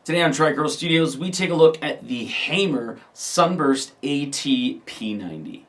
Today on Tricurl Studios, we take a look at the Hamer Sunburst AT P90.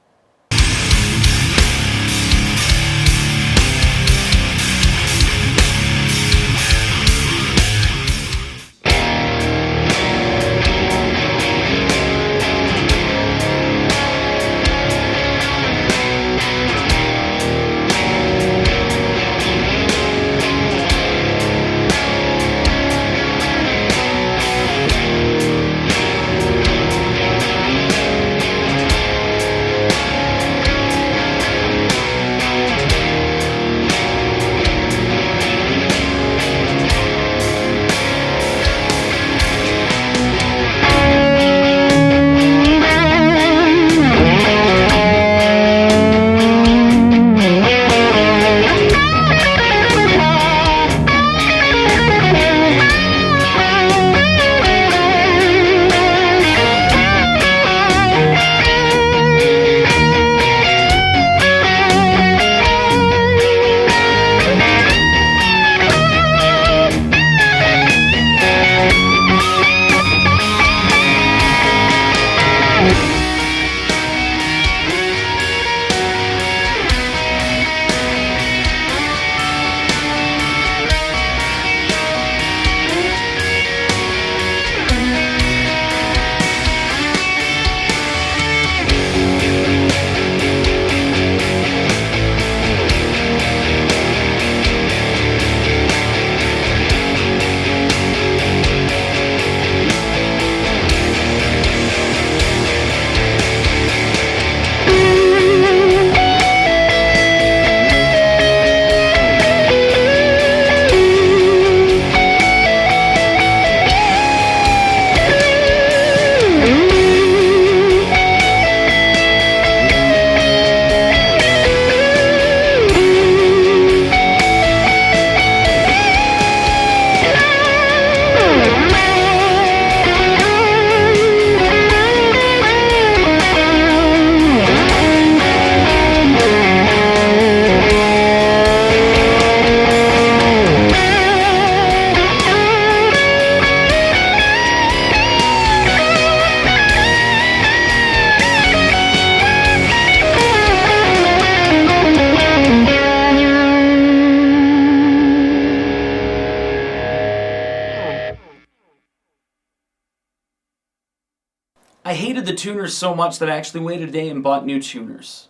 I hated the tuners so much that I actually waited a day and bought new tuners.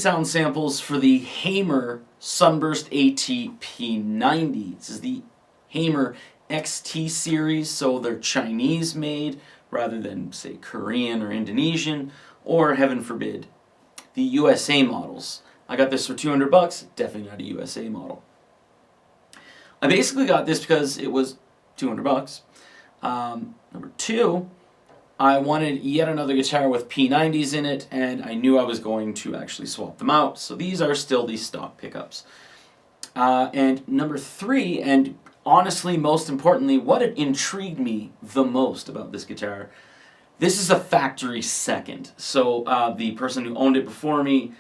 sound samples for the Hamer Sunburst AT P90. This is the Hamer XT series, so they're Chinese made rather than, say, Korean or Indonesian, or heaven forbid, the USA models. I got this for 200 bucks, definitely not a USA model. I basically got this because it was 200 bucks. Number two, I wanted yet another guitar with P90s in it, and I knew I was going to actually swap them out, so these are still the stock pickups. And number three, and honestly, most importantly, what intrigued me the most about this guitar, this is a factory second. So the person who owned it before me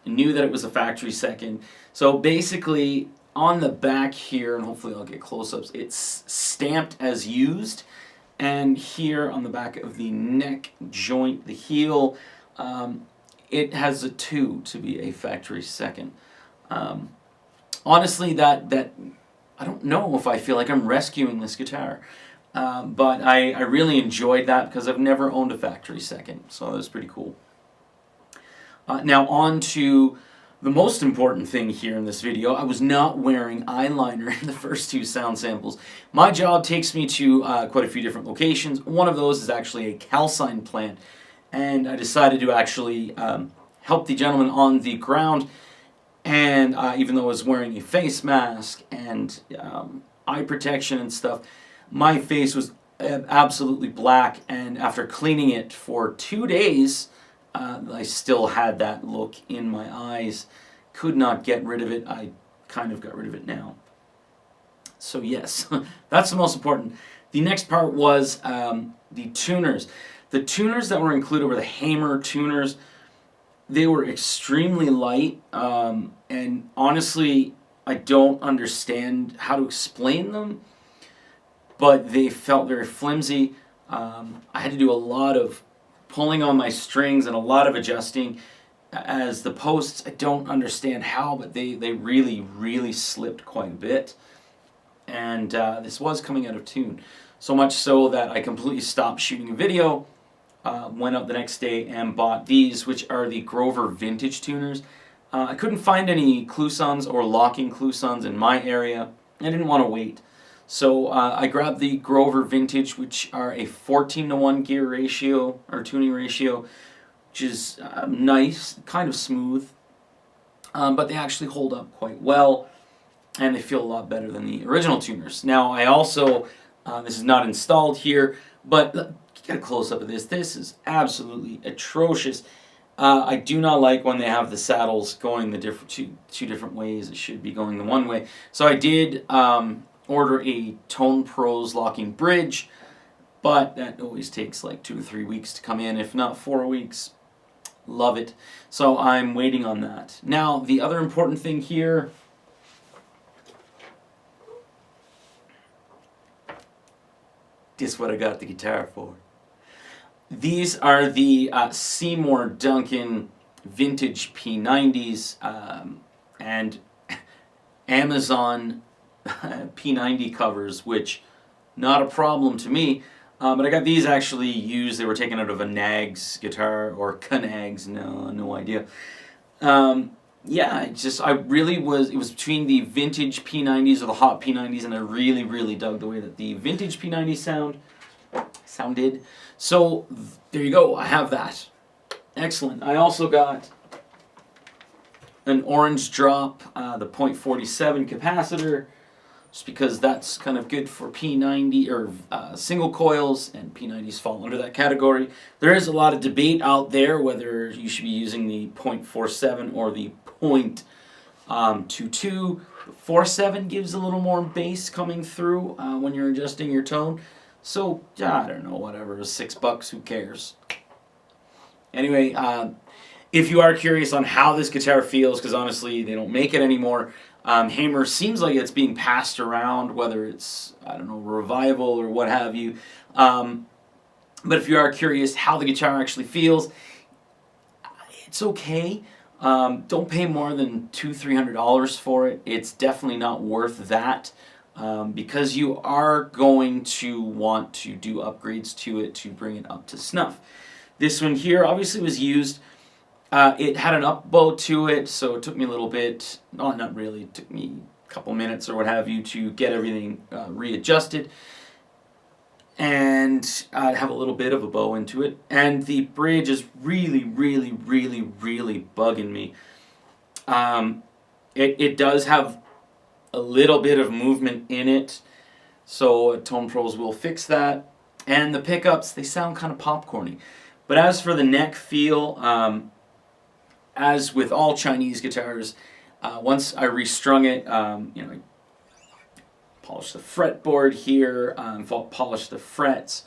knew that it was a factory second. So basically, on the back here, and hopefully I'll get close-ups, it's stamped as used. And here on the back of the neck joint, the heel, it has a 2 to be a factory second. Honestly, that I don't know if I feel like I'm rescuing this guitar, but I really enjoyed that because I've never owned a factory second, so that was pretty cool. Now on to the most important thing here in this video. I was not wearing eyeliner in the first two sound samples. My job takes me to quite a few different locations. One of those is actually a calcine plant, and I decided to actually help the gentleman on the ground. And even though I was wearing a face mask and eye protection and stuff, my face was absolutely black, and after cleaning it for 2 days, I still had that look in my eyes. Could not get rid of it. I kind of got rid of it now. So yes, that's the most important. The next part was the tuners. The tuners that were included were the Hamer tuners. They were extremely light, and honestly, I don't understand how to explain them, but they felt very flimsy. I had to do a lot of pulling on my strings and a lot of adjusting. As the posts, I don't understand how, but they really slipped quite a bit. And this was coming out of tune. So much so that I completely stopped shooting a video, went out the next day and bought these, which are the Grover vintage tuners. I couldn't find any Clousons or locking Clousons in my area. I didn't want to wait. So I grabbed the Grover Vintage, which are a 14:1 gear ratio, or tuning ratio, which is nice, kind of smooth, but they actually hold up quite well, and they feel a lot better than the original tuners. Now I also, this is not installed here, but get a close-up of this. This is absolutely atrocious. I do not like when they have the saddles going the two different ways. It should be going the one way. So I did order a Tone Pros locking bridge, but that always takes like 2 to 3 weeks to come in, if not 4 weeks. Love it. So I'm waiting on that. Now, the other important thing here, this is what I got the guitar for. These are the Seymour Duncan vintage P90s and Amazon P90 covers, which not a problem to me, but I got these actually used. They were taken out of a Nags guitar, or Knags, no idea. Yeah, it was between the vintage P90s or the hot P90s, and I really dug the way that the vintage P90 sounded. So there you go, I have that. Excellent. I also got an orange drop, the .47 capacitor, just because that's kind of good for P90 or single coils, and P90s fall under that category. There is a lot of debate out there whether you should be using the .47 or the .22. 47 gives a little more bass coming through when you're adjusting your tone. So, I don't know, whatever, $6, who cares? Anyway, if you are curious on how this guitar feels, because honestly, they don't make it anymore, Hamer seems like it's being passed around, whether it's, I don't know, revival or what have you. But if you are curious how the guitar actually feels, it's okay. Don't pay more than $200-300 for it. It's definitely not worth that, because you are going to want to do upgrades to it to bring it up to snuff. This one here obviously was used. It had an up bow to it, so it took me a little bit, no, not really, it took me a couple minutes or what have you to get everything readjusted. And have a little bit of a bow into it. And the bridge is really, really, really, really bugging me. It does have a little bit of movement in it, so Tone Pros will fix that. And the pickups, they sound kind of popcorny. But as for the neck feel, as with all Chinese guitars, once I restrung it, you know, I polished the fretboard here, polished the frets,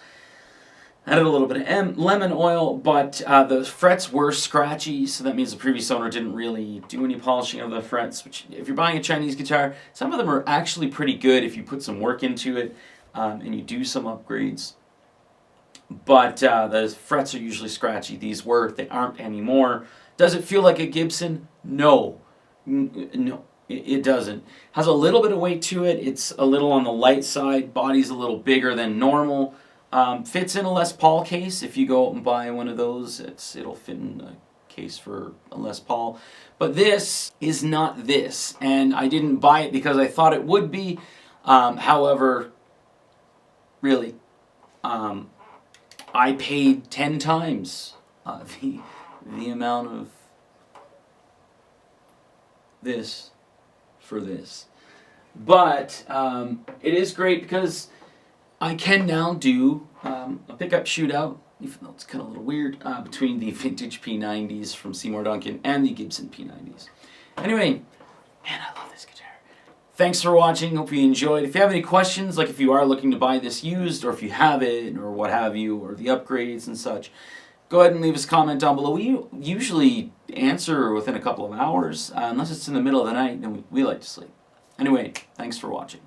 added a little bit of lemon oil, but the frets were scratchy, so that means the previous owner didn't really do any polishing of the frets, which if you're buying a Chinese guitar, some of them are actually pretty good if you put some work into it and you do some upgrades. But the frets are usually scratchy. These were, they aren't anymore. Does it feel like a Gibson? No. No, it doesn't. Has a little bit of weight to it. It's a little on the light side. Body's a little bigger than normal. Fits in a Les Paul case. If you go out and buy one of those, it'll fit in a case for a Les Paul. But this is not this, and I didn't buy it because I thought it would be. However, really, I paid 10 times the amount of this for this. But it is great because I can now do a pickup shootout, even though it's kind of a little weird, between the vintage P90s from Seymour Duncan and the Gibson P90s. Anyway, man, I love this guitar. Thanks for watching. Hope you enjoyed. If you have any questions, like if you are looking to buy this used, or if you have it, or what have you, or the upgrades and such, go ahead and leave us a comment down below. We usually answer within a couple of hours, unless it's in the middle of the night, then we like to sleep. Anyway, thanks for watching.